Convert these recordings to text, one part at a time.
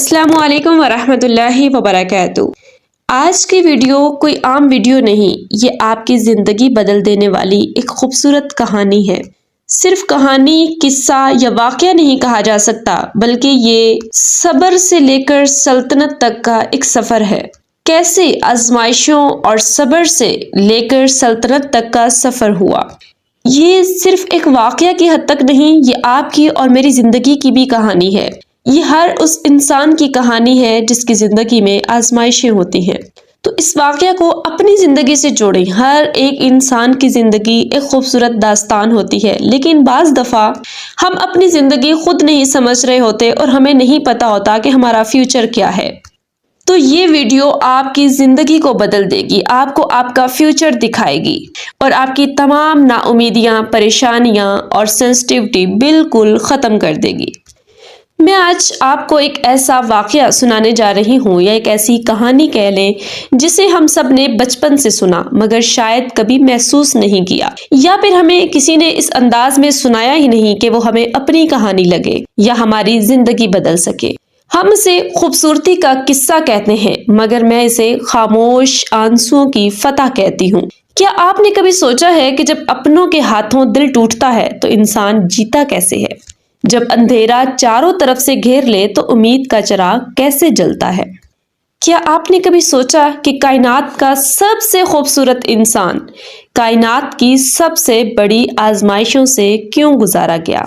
السلام علیکم ورحمۃ اللہ وبرکاتہ۔ آج کی ویڈیو کوئی عام ویڈیو نہیں، یہ آپ کی زندگی بدل دینے والی ایک خوبصورت کہانی ہے۔ صرف کہانی، قصہ یا واقعہ نہیں کہا جا سکتا، بلکہ یہ صبر سے لے کر سلطنت تک کا ایک سفر ہے۔ کیسے آزمائشوں اور صبر سے لے کر سلطنت تک کا سفر ہوا۔ یہ صرف ایک واقعہ کی حد تک نہیں، یہ آپ کی اور میری زندگی کی بھی کہانی ہے۔ یہ ہر اس انسان کی کہانی ہے جس کی زندگی میں آزمائشیں ہوتی ہیں۔ تو اس واقعہ کو اپنی زندگی سے جوڑیں۔ ہر ایک انسان کی زندگی ایک خوبصورت داستان ہوتی ہے، لیکن بعض دفعہ ہم اپنی زندگی خود نہیں سمجھ رہے ہوتے اور ہمیں نہیں پتا ہوتا کہ ہمارا فیوچر کیا ہے۔ تو یہ ویڈیو آپ کی زندگی کو بدل دے گی، آپ کو آپ کا فیوچر دکھائے گی اور آپ کی تمام نا امیدیاں، پریشانیاں اور سینسٹیوٹی بالکل ختم کر دے گی۔ میں آج آپ کو ایک ایسا واقعہ سنانے جا رہی ہوں، یا ایک ایسی کہانی کہہ لیں جسے ہم سب نے بچپن سے سنا مگر شاید کبھی محسوس نہیں کیا، یا پھر ہمیں کسی نے اس انداز میں سنایا ہی نہیں کہ وہ ہمیں اپنی کہانی لگے یا ہماری زندگی بدل سکے۔ ہم اسے خوبصورتی کا قصہ کہتے ہیں، مگر میں اسے خاموش آنسوؤں کی فتح کہتی ہوں۔ کیا آپ نے کبھی سوچا ہے کہ جب اپنوں کے ہاتھوں دل ٹوٹتا ہے تو انسان جیتا کیسے ہے؟ جب اندھیرا چاروں طرف سے گھیر لے تو امید کا چراغ کیسے جلتا ہے؟ کیا آپ نے کبھی سوچا کہ کائنات کا سب سے خوبصورت انسان کائنات کی سب سے بڑی آزمائشوں سے کیوں گزارا گیا؟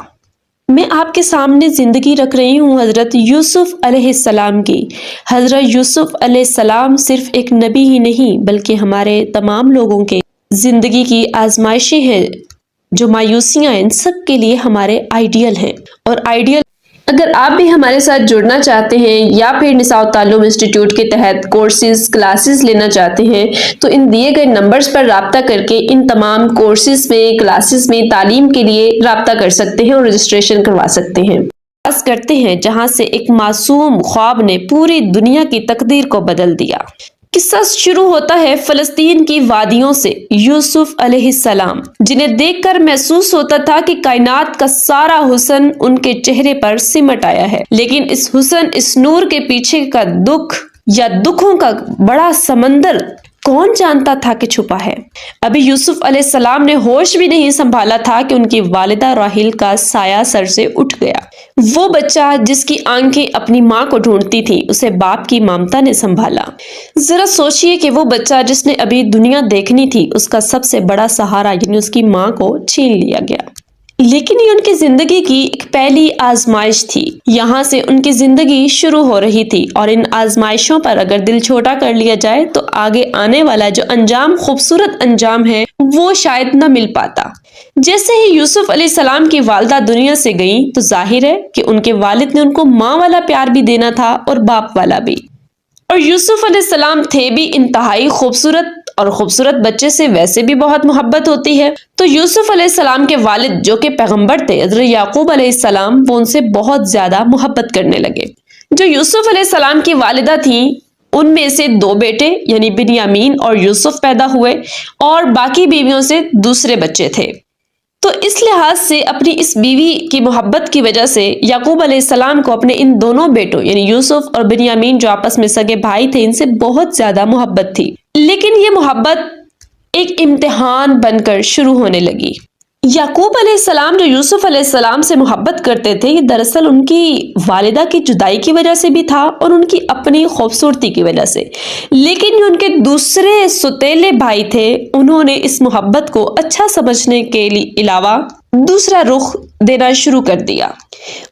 میں آپ کے سامنے زندگی رکھ رہی ہوں حضرت یوسف علیہ السلام کی۔ حضرت یوسف علیہ السلام صرف ایک نبی ہی نہیں، بلکہ ہمارے تمام لوگوں کے زندگی کی آزمائشیں ہیں، جو مایوسیاں ان سب کے لیے ہمارے آئیڈیل ہیں۔ اور آئیڈیل اگر آپ بھی ہمارے ساتھ جڑنا چاہتے ہیں یا پھر نساء تعلم انسٹیٹیوٹ کے تحت کورسز، کلاسز لینا چاہتے ہیں، تو ان دیے گئے نمبرز پر رابطہ کر کے ان تمام کورسز میں، کلاسز میں تعلیم کے لیے رابطہ کر سکتے ہیں اور رجسٹریشن کروا سکتے ہیں۔ آغاز کرتے ہیں جہاں سے ایک معصوم خواب نے پوری دنیا کی تقدیر کو بدل دیا۔ قصہ شروع ہوتا ہے فلسطین کی وادیوں سے۔ یوسف علیہ السلام جنہیں دیکھ کر محسوس ہوتا تھا کہ کائنات کا سارا حسن ان کے چہرے پر سمٹ آیا ہے، لیکن اس حسن، اس نور کے پیچھے کا دکھ یا دکھوں کا بڑا سمندر کون جانتا تھا کہ چھپا ہے؟ ابھی یوسف علیہ السلام نے ہوش بھی نہیں سنبھالا تھا کہ ان کی والدہ راحیل کا سایہ سر سے اٹھ گیا۔ وہ بچہ جس کی آنکھیں اپنی ماں کو ڈھونڈتی تھی، اسے باپ کی ممتا نے سنبھالا۔ ذرا سوچئے کہ وہ بچہ جس نے ابھی دنیا دیکھنی تھی، اس کا سب سے بڑا سہارا یعنی اس کی ماں کو چھین لیا گیا۔ لیکن یہ ان کی زندگی کی ایک پہلی آزمائش تھی۔ یہاں سے ان کی زندگی شروع ہو رہی تھی، اور ان آزمائشوں پر اگر دل چھوٹا کر لیا جائے تو آگے آنے والا جو انجام، خوبصورت انجام ہے، وہ شاید نہ مل پاتا۔ جیسے ہی یوسف علیہ السلام کی والدہ دنیا سے گئیں تو ظاہر ہے کہ ان کے والد نے ان کو ماں والا پیار بھی دینا تھا اور باپ والا بھی۔ اور یوسف علیہ السلام تھے بھی انتہائی خوبصورت، اور خوبصورت بچے سے ویسے بھی بہت محبت ہوتی ہے۔ تو یوسف علیہ السلام کے والد جو کہ پیغمبر تھے، حضرت یعقوب علیہ السلام، وہ ان سے بہت زیادہ محبت کرنے لگے۔ جو یوسف علیہ السلام کی والدہ تھیں، ان میں سے 2 بیٹے یعنی بنیامین اور یوسف پیدا ہوئے، اور باقی بیویوں سے دوسرے بچے تھے۔ تو اس لحاظ سے اپنی اس بیوی کی محبت کی وجہ سے یعقوب علیہ السلام کو اپنے ان دونوں بیٹوں یعنی یوسف اور بنیامین جو آپس میں سگے بھائی تھے، ان سے بہت زیادہ محبت تھی۔ لیکن یہ محبت ایک امتحان بن کر شروع ہونے لگی۔ یعقوب علیہ السلام جو یوسف علیہ السلام سے محبت کرتے تھے، یہ دراصل ان کی والدہ کی جدائی کی وجہ سے بھی تھا اور ان کی اپنی خوبصورتی کی وجہ سے۔ لیکن جو ان کے دوسرے سوتیلے بھائی تھے، انہوں نے اس محبت کو اچھا سمجھنے کے علاوہ دوسرا رخ دینا شروع کر دیا۔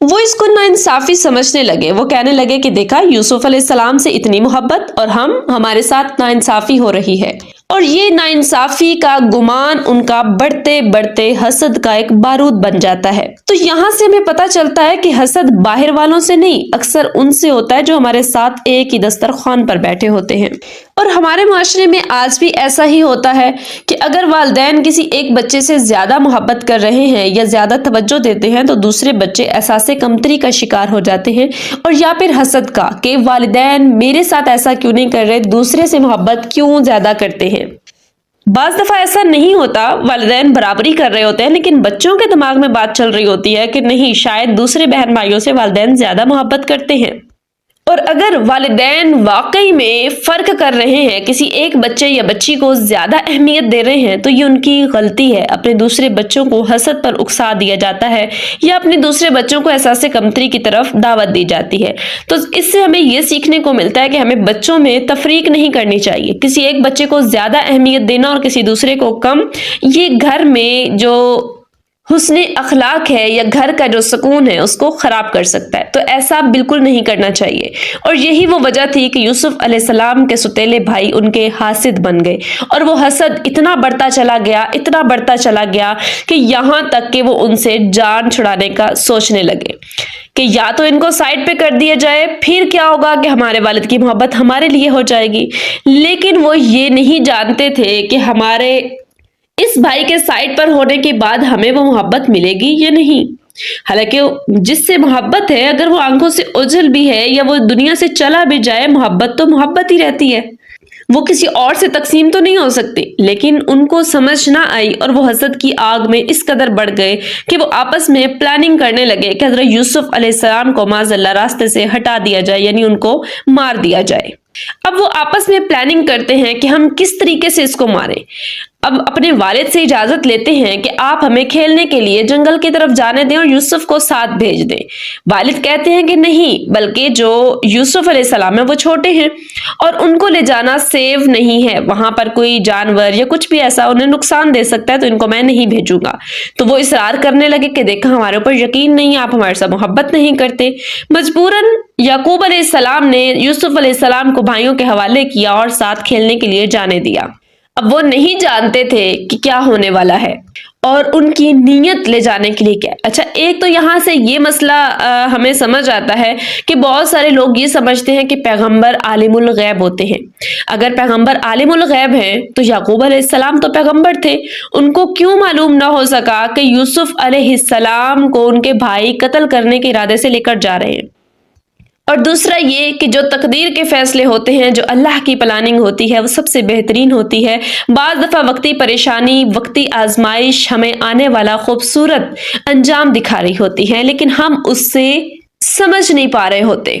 وہ اس کو ناانصافی سمجھنے لگے۔ وہ کہنے لگے کہ دیکھا، یوسف علیہ السلام سے اتنی محبت اور ہمارے ساتھ ناانصافی ہو رہی ہے۔ اور یہ ناانصافی کا گمان ان کا بڑھتے بڑھتے حسد کا ایک بارود بن جاتا ہے۔ تو یہاں سے ہمیں پتہ چلتا ہے کہ حسد باہر والوں سے نہیں، اکثر ان سے ہوتا ہے جو ہمارے ساتھ ایک ہی دسترخوان پر بیٹھے ہوتے ہیں۔ اور ہمارے معاشرے میں آج بھی ایسا ہی ہوتا ہے کہ اگر والدین کسی ایک بچے سے زیادہ محبت کر رہے ہیں یا زیادہ توجہ دیتے ہیں تو دوسرے بچے احساس کمتری کا شکار ہو جاتے ہیں، اور یا پھر حسد کا کہ والدین میرے ساتھ ایسا کیوں نہیں کر رہے، دوسرے سے محبت کیوں زیادہ کرتے ہیں۔ بعض دفعہ ایسا نہیں ہوتا، والدین برابری کر رہے ہوتے ہیں، لیکن بچوں کے دماغ میں بات چل رہی ہوتی ہے کہ نہیں، شاید دوسرے بہن بھائیوں سے والدین زیادہ محبت کرتے ہیں۔ اور اگر والدین واقعی میں فرق کر رہے ہیں، کسی ایک بچے یا بچی کو زیادہ اہمیت دے رہے ہیں، تو یہ ان کی غلطی ہے۔ اپنے دوسرے بچوں کو حسد پر اکسا دیا جاتا ہے یا اپنے دوسرے بچوں کو احساس کمتری کی طرف دعوت دی جاتی ہے۔ تو اس سے ہمیں یہ سیکھنے کو ملتا ہے کہ ہمیں بچوں میں تفریق نہیں کرنی چاہیے۔ کسی ایک بچے کو زیادہ اہمیت دینا اور کسی دوسرے کو کم، یہ گھر میں جو حسن اخلاق ہے یا گھر کا جو سکون ہے اس کو خراب کر سکتا ہے۔ تو ایسا بالکل نہیں کرنا چاہیے۔ اور یہی وہ وجہ تھی کہ یوسف علیہ السلام کے سوتیلے بھائی ان کے حاسد بن گئے، اور وہ حسد اتنا بڑھتا چلا گیا کہ یہاں تک کہ وہ ان سے جان چھڑانے کا سوچنے لگے کہ یا تو ان کو سائڈ پہ کر دیا جائے، پھر کیا ہوگا کہ ہمارے والد کی محبت ہمارے لیے ہو جائے گی۔ لیکن وہ یہ نہیں جانتے تھے کہ ہمارے اس بھائی کے سائڈ پر ہونے کے بعد ہمیں وہ محبت ملے گی یا نہیں۔ حالانکہ جس سے محبت ہے، اگر وہ آنکھوں سے اوجھل بھی ہے یا وہ دنیا سے چلا بھی جائے، محبت تو محبت ہی رہتی ہے، وہ کسی اور سے تقسیم تو نہیں ہو سکتی۔ لیکن ان کو سمجھ نہ آئی اور وہ حسد کی آگ میں اس قدر بڑھ گئے کہ وہ آپس میں پلاننگ کرنے لگے کہ حضرت یوسف علیہ السلام کو معاذ اللہ راستے سے ہٹا دیا جائے، یعنی ان کو مار دیا جائے۔ اب وہ آپس میں پلاننگ کرتے ہیں کہ ہم کس طریقے سے اس کو ماریں۔ اب اپنے والد سے اجازت لیتے ہیں کہ آپ ہمیں کھیلنے کے لیے جنگل کی طرف جانے دیں اور یوسف کو ساتھ بھیج دیں۔ والد کہتے ہیں کہ نہیں، بلکہ جو یوسف علیہ السلام ہیں وہ چھوٹے ہیں اور ان کو لے جانا سیف نہیں ہے، وہاں پر کوئی جانور یا کچھ بھی ایسا انہیں نقصان دے سکتا ہے، تو ان کو میں نہیں بھیجوں گا۔ تو وہ اصرار کرنے لگے کہ دیکھا ہمارے اوپر یقین نہیں، آپ ہمارے ساتھ محبت نہیں کرتے۔ مجبوراً یعقوب علیہ السلام نے یوسف علیہ السلام کو بھائیوں کے حوالے کیا اور ساتھ کھیلنے کے لیے جانے دیا۔ اب وہ نہیں جانتے تھے کہ کیا ہونے والا ہے اور ان کی نیت لے جانے کے لیے کیا۔ اچھا، ایک تو یہاں سے یہ مسئلہ ہمیں سمجھ آتا ہے کہ بہت سارے لوگ یہ سمجھتے ہیں کہ پیغمبر عالم الغیب ہوتے ہیں۔ اگر پیغمبر عالم الغیب ہیں تو یعقوب علیہ السلام تو پیغمبر تھے، ان کو کیوں معلوم نہ ہو سکا کہ یوسف علیہ السلام کو ان کے بھائی قتل کرنے کے ارادے سے لے کر جا رہے ہیں؟ اور دوسرا یہ کہ جو تقدیر کے فیصلے ہوتے ہیں، جو اللہ کی پلاننگ ہوتی ہے، وہ سب سے بہترین ہوتی ہے۔ بعض دفعہ وقتی پریشانی، وقتی آزمائش ہمیں آنے والا خوبصورت انجام دکھا رہی ہوتی ہے، لیکن ہم اس سے سمجھ نہیں پا رہے ہوتے۔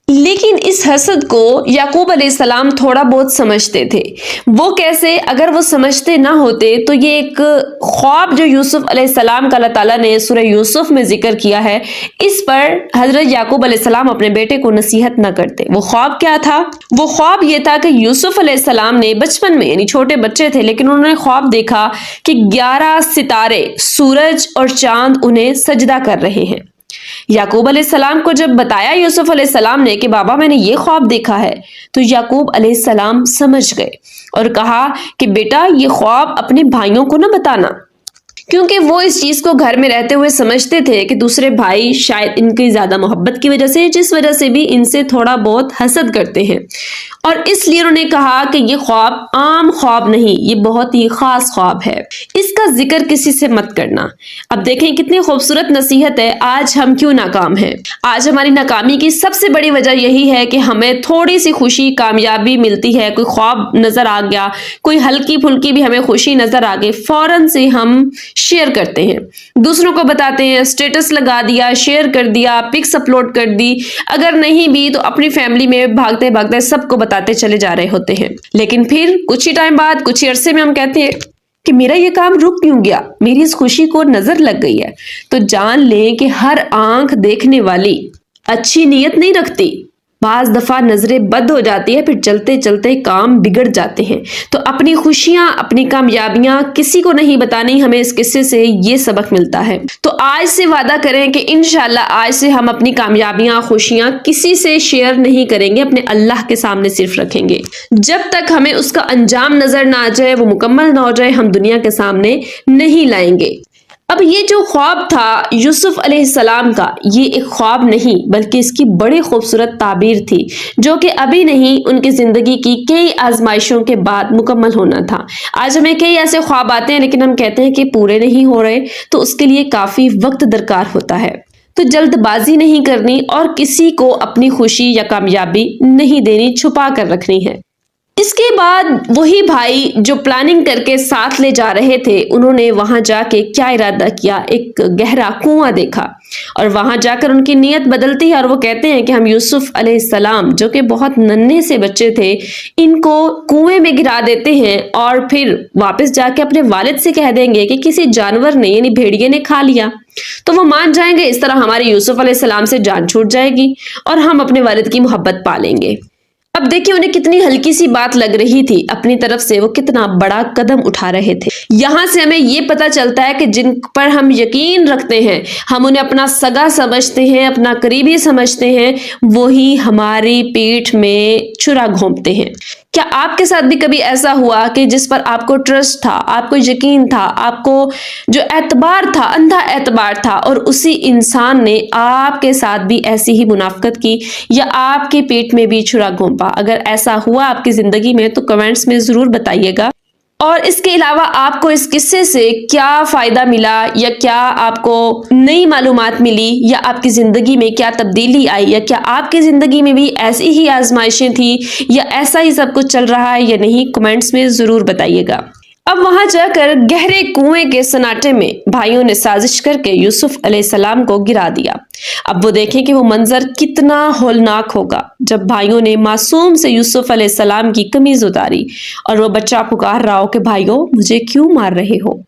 لیکن اس حسد کو یعقوب علیہ السلام تھوڑا بہت سمجھتے تھے۔ وہ کیسے؟ اگر وہ سمجھتے نہ ہوتے تو یہ ایک خواب جو یوسف علیہ السلام کا اللہ تعالیٰ نے سورہ یوسف میں ذکر کیا ہے، اس پر حضرت یعقوب علیہ السلام اپنے بیٹے کو نصیحت نہ کرتے۔ وہ خواب کیا تھا؟ وہ خواب یہ تھا کہ یوسف علیہ السلام نے بچپن میں، یعنی چھوٹے بچے تھے، لیکن انہوں نے خواب دیکھا کہ 11 ستارے، سورج اور چاند انہیں سجدہ کر رہے ہیں۔ یعقوب علیہ السلام کو جب بتایا یوسف علیہ السلام نے کہ بابا میں نے یہ خواب دیکھا ہے، تو یعقوب علیہ السلام سمجھ گئے اور کہا کہ بیٹا یہ خواب اپنے بھائیوں کو نہ بتانا، کیونکہ وہ اس چیز کو گھر میں رہتے ہوئے سمجھتے تھے کہ دوسرے بھائی شاید ان کی زیادہ محبت کی وجہ سے، جس وجہ سے بھی ان سے تھوڑا بہت حسد کرتے ہیں، اور اس لیے انہوں نے کہا کہ یہ خواب عام خواب نہیں، یہ بہت ہی خاص خواب ہے، اس کا ذکر کسی سے مت کرنا۔ اب دیکھیں کتنی خوبصورت نصیحت ہے۔ آج ہم کیوں ناکام ہیں؟ آج ہماری ناکامی کی سب سے بڑی وجہ یہی ہے کہ ہمیں تھوڑی سی خوشی، کامیابی ملتی ہے، کوئی خواب نظر آ گیا، کوئی ہلکی پھلکی بھی ہمیں خوشی نظر آ گئی، فوراً سے ہم شیئر کرتے ہیں، دوسروں کو بتاتے ہیں، سٹیٹس لگا دیا، شیئر کر دیا، پکس اپلوڈ کر دی، اگر نہیں بھی تو اپنی فیملی میں بھاگتے بھاگتے سب کو بتاتے چلے جا رہے ہوتے ہیں۔ لیکن پھر کچھ ہی ٹائم بعد، کچھ ہی عرصے میں ہم کہتے ہیں کہ میرا یہ کام رک کیوں گیا، میری اس خوشی کو نظر لگ گئی ہے۔ تو جان لیں کہ ہر آنکھ دیکھنے والی اچھی نیت نہیں رکھتی، بعض دفعہ نظریں بد ہو جاتی ہے، پھر چلتے چلتے کام بگڑ جاتے ہیں۔ تو اپنی خوشیاں، اپنی کامیابیاں کسی کو نہیں بتانی، ہمیں اس قصے سے یہ سبق ملتا ہے۔ تو آج سے وعدہ کریں کہ انشاءاللہ آج سے ہم اپنی کامیابیاں، خوشیاں کسی سے شیئر نہیں کریں گے، اپنے اللہ کے سامنے صرف رکھیں گے۔ جب تک ہمیں اس کا انجام نظر نہ آ جائے، وہ مکمل نہ ہو جائے، ہم دنیا کے سامنے نہیں لائیں گے۔ اب یہ جو خواب تھا یوسف علیہ السلام کا، یہ ایک خواب نہیں بلکہ اس کی بڑی خوبصورت تعبیر تھی، جو کہ ابھی نہیں، ان کی زندگی کی کئی آزمائشوں کے بعد مکمل ہونا تھا۔ آج ہمیں کئی ایسے خواب آتے ہیں لیکن ہم کہتے ہیں کہ پورے نہیں ہو رہے، تو اس کے لیے کافی وقت درکار ہوتا ہے۔ تو جلد بازی نہیں کرنی اور کسی کو اپنی خوشی یا کامیابی نہیں دینی، چھپا کر رکھنی ہے۔ اس کے بعد وہی بھائی جو پلاننگ کر کے ساتھ لے جا رہے تھے، انہوں نے وہاں جا کے کیا ارادہ کیا، ایک گہرا کنواں دیکھا اور وہاں جا کر ان کی نیت بدلتی ہے اور وہ کہتے ہیں کہ ہم یوسف علیہ السلام جو کہ بہت ننھے سے بچے تھے، ان کو کنویں میں گرا دیتے ہیں اور پھر واپس جا کے اپنے والد سے کہہ دیں گے کہ کسی جانور نے یعنی بھیڑیے نے کھا لیا، تو وہ مان جائیں گے، اس طرح ہماری یوسف علیہ السلام سے جان چھوٹ جائے گی اور ہم اپنے والد کی محبت پا لیں گے۔ اب دیکھیں انہیں کتنی ہلکی سی بات لگ رہی تھی، اپنی طرف سے وہ کتنا بڑا قدم اٹھا رہے تھے۔ یہاں سے ہمیں یہ پتا چلتا ہے کہ جن پر ہم یقین رکھتے ہیں، ہم انہیں اپنا سگا سمجھتے ہیں، اپنا قریبی سمجھتے ہیں، وہی ہماری پیٹھ میں چھرا گھونپتے ہیں۔ کیا آپ کے ساتھ بھی کبھی ایسا ہوا کہ جس پر آپ کو ٹرسٹ تھا، آپ کو یقین تھا، آپ کو جو اعتبار تھا، اندھا اعتبار تھا، اور اسی انسان نے آپ کے ساتھ بھی ایسی ہی منافقت کی یا آپ کی پیٹ میں بھی چھرا گھونپا؟ اگر ایسا ہوا آپ کی زندگی میں تو کمنٹس میں ضرور بتائیے گا۔ اور اس کے علاوہ آپ کو اس قصے سے کیا فائدہ ملا یا کیا آپ کو نئی معلومات ملی یا آپ کی زندگی میں کیا تبدیلی آئی، یا کیا آپ کی زندگی میں بھی ایسی ہی آزمائشیں تھیں یا ایسا ہی سب کچھ چل رہا ہے یا نہیں، کمنٹس میں ضرور بتائیے گا۔ اب وہاں جا کر گہرے کنویں کے سناٹے میں بھائیوں نے سازش کر کے یوسف علیہ السلام کو گرا دیا۔ اب وہ دیکھیں کہ وہ منظر کتنا ہولناک ہوگا جب بھائیوں نے معصوم سے یوسف علیہ السلام کی قمیض اتاری اور وہ بچہ پکار رہا ہو کہ بھائیوں مجھے کیوں مار رہے ہو،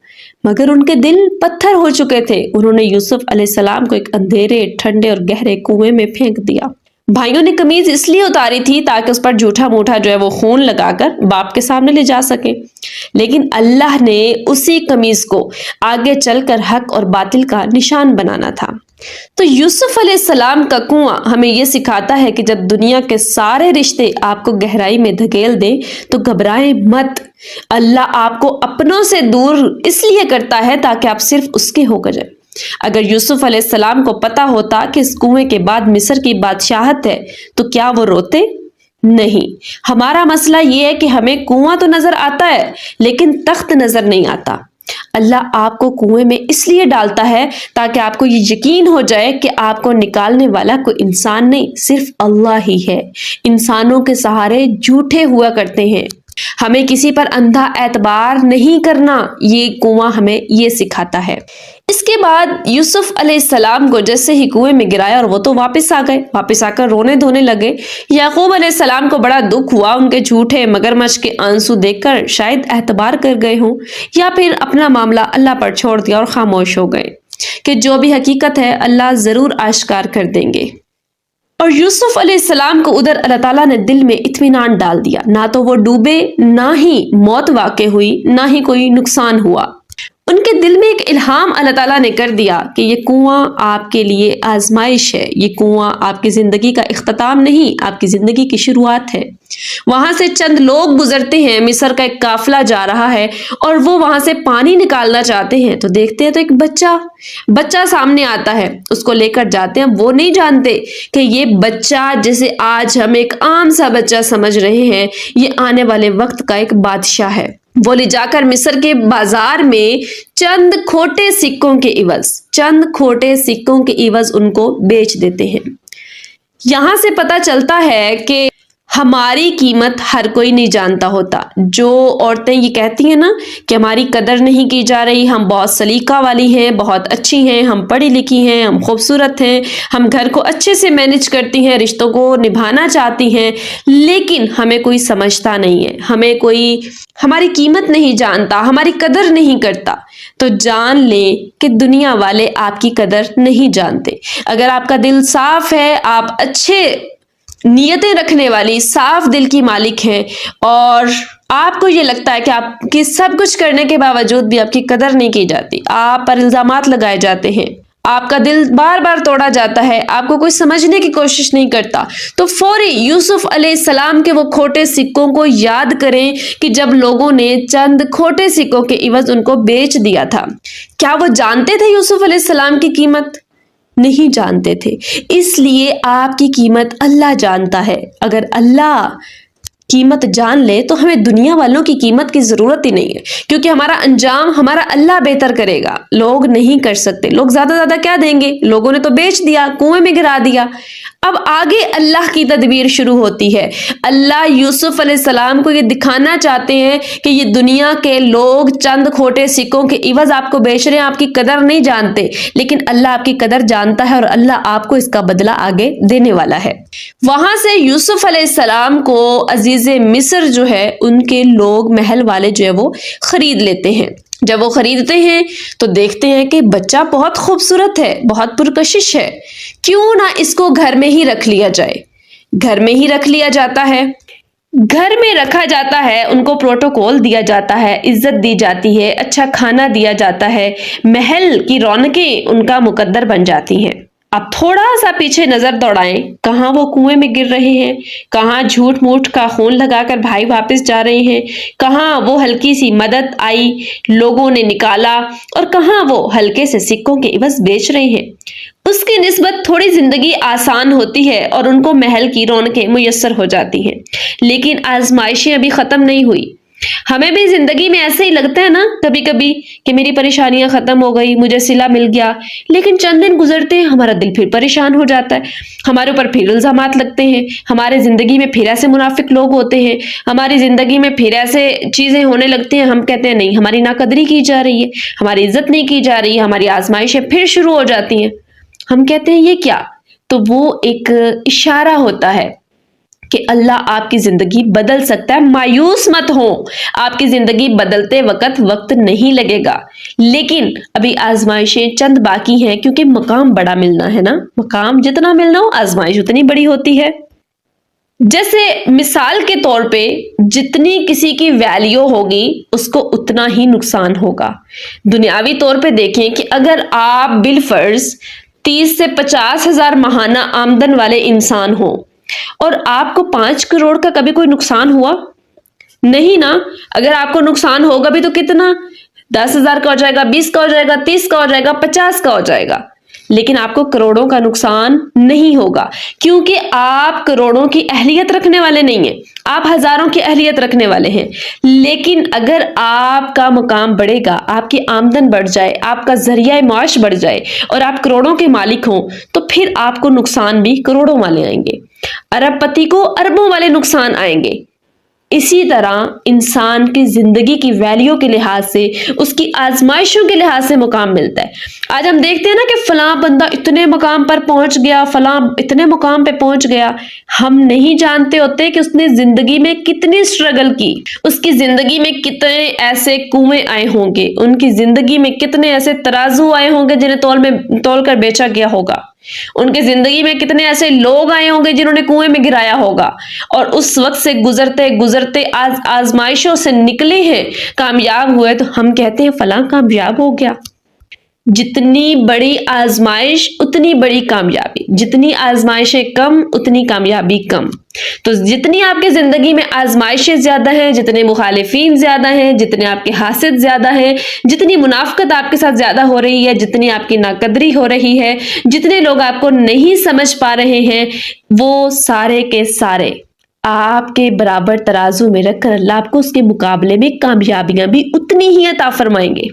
مگر ان کے دل پتھر ہو چکے تھے۔ انہوں نے یوسف علیہ السلام کو ایک اندھیرے، ٹھنڈے اور گہرے کنویں میں پھینک دیا۔ بھائیوں نے قمیض اس لیے اتاری تھی تاکہ اس پر جھوٹا موٹا جو ہے وہ خون لگا کر باپ کے سامنے لے جا سکے، لیکن اللہ نے اسی قمیض کو آگے چل کر حق اور باطل کا نشان بنانا تھا۔ تو یوسف علیہ السلام کا کنواں ہمیں یہ سکھاتا ہے کہ جب دنیا کے سارے رشتے آپ کو گہرائی میں دھکیل دیں تو گھبرائیں مت۔ اللہ آپ کو اپنوں سے دور اس لیے کرتا ہے تاکہ آپ صرف اس کے ہو کر جائیں۔ اگر یوسف علیہ السلام کو پتا ہوتا کہ اس کنویں کے بعد مصر کی بادشاہت ہے تو کیا وہ روتے؟ نہیں۔ ہمارا مسئلہ یہ ہے کہ ہمیں کنواں تو نظر آتا ہے لیکن تخت نظر نہیں آتا۔ اللہ آپ کو کنویں میں اس لیے ڈالتا ہے تاکہ آپ کو یہ یقین ہو جائے کہ آپ کو نکالنے والا کوئی انسان نہیں، صرف اللہ ہی ہے۔ انسانوں کے سہارے جھوٹے ہوا کرتے ہیں۔ ہمیں کسی پر اندھا اعتبار نہیں کرنا، یہ کنواں ہمیں یہ سکھاتا ہے۔ اس کے بعد یوسف علیہ السلام کو جیسے ہی کنویں میں گرایا اور وہ تو واپس آ گئے، واپس آ کر رونے دھونے لگے۔ یعقوب علیہ السلام کو بڑا دکھ ہوا، ان کے جھوٹے مگرمچھ کے آنسو دیکھ کر شاید اعتبار کر گئے ہوں یا پھر اپنا معاملہ اللہ پر چھوڑ دیا اور خاموش ہو گئے کہ جو بھی حقیقت ہے اللہ ضرور آشکار کر دیں گے۔ اور یوسف علیہ السلام کو ادھر اللہ تعالیٰ نے دل میں اطمینان ڈال دیا، نہ تو وہ ڈوبے، نہ ہی موت واقع ہوئی، نہ ہی کوئی نقصان ہوا۔ ان کے دل میں ایک الہام اللہ تعالیٰ نے کر دیا کہ یہ کنواں آپ کے لیے آزمائش ہے، یہ کنواں آپ کی زندگی کا اختتام نہیں، آپ کی زندگی کی شروعات ہے۔ وہاں سے چند لوگ گزرتے ہیں، مصر کا ایک قافلہ جا رہا ہے اور وہ وہاں سے پانی نکالنا چاہتے ہیں تو دیکھتے ہیں تو ایک بچہ سامنے آتا ہے، اس کو لے کر جاتے ہیں۔ وہ نہیں جانتے کہ یہ بچہ جسے آج ہم ایک عام سا بچہ سمجھ رہے ہیں، یہ آنے والے وقت کا ایک بادشاہ ہے۔ وہ لے جا کر مصر کے بازار میں چند کھوٹے سکوں کے عوض ان کو بیچ دیتے ہیں۔ یہاں سے پتہ چلتا ہے کہ ہماری قیمت ہر کوئی نہیں جانتا ہوتا۔ جو عورتیں یہ کہتی ہیں نا کہ ہماری قدر نہیں کی جا رہی، ہم بہت سلیقہ والی ہیں، بہت اچھی ہیں، ہم پڑھی لکھی ہیں، ہم خوبصورت ہیں، ہم گھر کو اچھے سے مینج کرتی ہیں، رشتوں کو نبھانا چاہتی ہیں، لیکن ہمیں کوئی سمجھتا نہیں ہے، ہمیں کوئی ہماری قیمت نہیں جانتا، ہماری قدر نہیں کرتا، تو جان لیں کہ دنیا والے آپ کی قدر نہیں جانتے۔ اگر آپ کا دل صاف ہے، آپ اچھے نیتیں رکھنے والی صاف دل کی مالک ہیں اور آپ کو یہ لگتا ہے کہ آپ کی سب کچھ کرنے کے باوجود بھی آپ کی قدر نہیں کی جاتی، آپ پر الزامات لگائے جاتے ہیں، آپ کا دل بار بار توڑا جاتا ہے، آپ کو کوئی سمجھنے کی کوشش نہیں کرتا، تو فوری یوسف علیہ السلام کے وہ کھوٹے سکوں کو یاد کریں کہ جب لوگوں نے چند کھوٹے سکوں کے عوض ان کو بیچ دیا تھا۔ کیا وہ جانتے تھے یوسف علیہ السلام کی قیمت؟ نہیں جانتے تھے۔ اس لیے آپ کی قیمت اللہ جانتا ہے۔ اگر اللہ قیمت جان لے تو ہمیں دنیا والوں کی قیمت کی ضرورت ہی نہیں ہے، کیونکہ ہمارا انجام ہمارا اللہ بہتر کرے گا، لوگ نہیں کر سکتے۔ لوگ زیادہ کیا دیں گے؟ لوگوں نے تو بیچ دیا، کنویں میں گرا دیا۔ اب آگے اللہ کی تدبیر شروع ہوتی ہے۔ اللہ یوسف علیہ السلام کو یہ دکھانا چاہتے ہیں کہ یہ دنیا کے لوگ چند کھوٹے سکوں کے عوض آپ کو بیچ رہے ہیں، آپ کی قدر نہیں جانتے، لیکن اللہ آپ کی قدر جانتا ہے اور اللہ آپ کو اس کا بدلہ آگے دینے والا ہے۔ وہاں سے یوسف علیہ السلام کو عزیز مصر جو ہے ان کے لوگ، محل والے جو ہے وہ خرید لیتے ہیں۔ جب وہ خریدتے ہیں تو دیکھتے ہیں کہ بچہ بہت خوبصورت ہے، بہت پرکشش ہے، کیوں نہ اس کو گھر میں ہی رکھ لیا جائے۔ گھر میں ہی رکھ لیا جاتا ہے، گھر میں رکھا جاتا ہے، ان کو پروٹوکول دیا جاتا ہے، عزت دی جاتی ہے، اچھا کھانا دیا جاتا ہے، محل کی رونقیں ان کا مقدر بن جاتی ہیں۔ اب تھوڑا سا پیچھے نظر دوڑائیں، کہاں وہ کنویں میں گر رہے ہیں، کہاں جھوٹ موٹ کا خون لگا کر بھائی واپس جا رہے ہیں، کہاں وہ ہلکی سی مدد آئی لوگوں نے نکالا، اور کہاں وہ ہلکے سے سکوں کے عوض بیچ رہے ہیں۔ اس کی نسبت تھوڑی زندگی آسان ہوتی ہے اور ان کو محل کی رونقیں میسر ہو جاتی ہیں، لیکن آزمائشیں ابھی ختم نہیں ہوئی۔ ہمیں بھی زندگی میں ایسے ہی لگتا ہے نا کبھی کبھی کہ میری پریشانیاں ختم ہو گئی، مجھے صلہ مل گیا، لیکن چند دن گزرتے ہیں ہمارا دل پھر پریشان ہو جاتا ہے، ہمارے اوپر پھر الزامات لگتے ہیں، ہمارے زندگی میں پھر ایسے منافق لوگ ہوتے ہیں، ہماری زندگی میں پھر ایسے چیزیں ہونے لگتی ہیں، ہم کہتے ہیں نہیں ہماری ناقدری کی جا رہی ہے، ہماری عزت نہیں کی جا رہی ہے، ہماری آزمائشیں پھر شروع ہو جاتی ہیں۔ ہم کہتے ہیں یہ کیا؟ تو وہ ایک اشارہ ہوتا ہے کہ اللہ آپ کی زندگی بدل سکتا ہے۔ مایوس مت ہوں، آپ کی زندگی بدلتے وقت نہیں لگے گا، لیکن ابھی آزمائشیں چند باقی ہیں، کیونکہ مقام بڑا ملنا ہے نا، مقام جتنا ملنا ہو آزمائش اتنی بڑی ہوتی ہے۔ جیسے مثال کے طور پہ جتنی کسی کی ویلیو ہوگی اس کو اتنا ہی نقصان ہوگا۔ دنیاوی طور پہ دیکھیں کہ اگر آپ بالفرض 30 سے 50 ہزار ماہانہ آمدن والے انسان ہوں اور آپ کو 5 کروڑ کا کبھی کوئی نقصان ہوا نہیں نا، اگر آپ کو نقصان ہوگا بھی تو کتنا، 10,000 کا ہو جائے گا، 20 کا ہو جائے گا، 30 کا ہو جائے گا، 50 کا ہو جائے گا، لیکن آپ کو کروڑوں کا نقصان نہیں ہوگا، کیونکہ آپ کروڑوں کی اہلیت رکھنے والے نہیں ہیں، آپ ہزاروں کی اہلیت رکھنے والے ہیں۔ لیکن اگر آپ کا مقام بڑھے گا، آپ کی آمدن بڑھ جائے، آپ کا ذریعہ معاش بڑھ جائے اور آپ کروڑوں کے مالک ہوں، تو پھر آپ کو نقصان بھی کروڑوں والے آئیں گے، ارب پتی کو اربوں والے نقصان آئیں گے۔ اسی طرح انسان کی زندگی کی ویلیو کے لحاظ سے، اس کی آزمائشوں کے لحاظ سے مقام ملتا ہے۔ آج ہم دیکھتے ہیں نا کہ فلاں بندہ اتنے مقام پر پہنچ گیا، فلاں اتنے مقام پہ پہنچ گیا، ہم نہیں جانتے ہوتے کہ اس نے زندگی میں کتنی سٹرگل کی، اس کی زندگی میں کتنے ایسے کنویں آئے ہوں گے، ان کی زندگی میں کتنے ایسے ترازو آئے ہوں گے جنہیں تول کر بیچا گیا ہوگا، ان کی زندگی میں کتنے ایسے لوگ آئے ہوں گے جنہوں نے کنویں میں گرایا ہوگا، اور اس وقت سے گزرتے گزرتے آزمائشوں سے نکلے ہیں، کامیاب ہوئے، تو ہم کہتے ہیں فلاں کامیاب ہو گیا۔ جتنی بڑی آزمائش اتنی بڑی کامیابی، جتنی آزمائشیں کم اتنی کامیابی کم۔ تو جتنی آپ کی زندگی میں آزمائشیں زیادہ ہیں، جتنے مخالفین زیادہ ہیں، جتنے آپ کے حاسد زیادہ ہیں، جتنی منافقت آپ کے ساتھ زیادہ ہو رہی ہے، جتنی آپ کی ناقدری ہو رہی ہے، جتنے لوگ آپ کو نہیں سمجھ پا رہے ہیں، وہ سارے کے سارے آپ کے برابر ترازو میں رکھ کر اللہ آپ کو اس کے مقابلے میں کامیابیاں بھی اتنی ہی عطا فرمائیں گے۔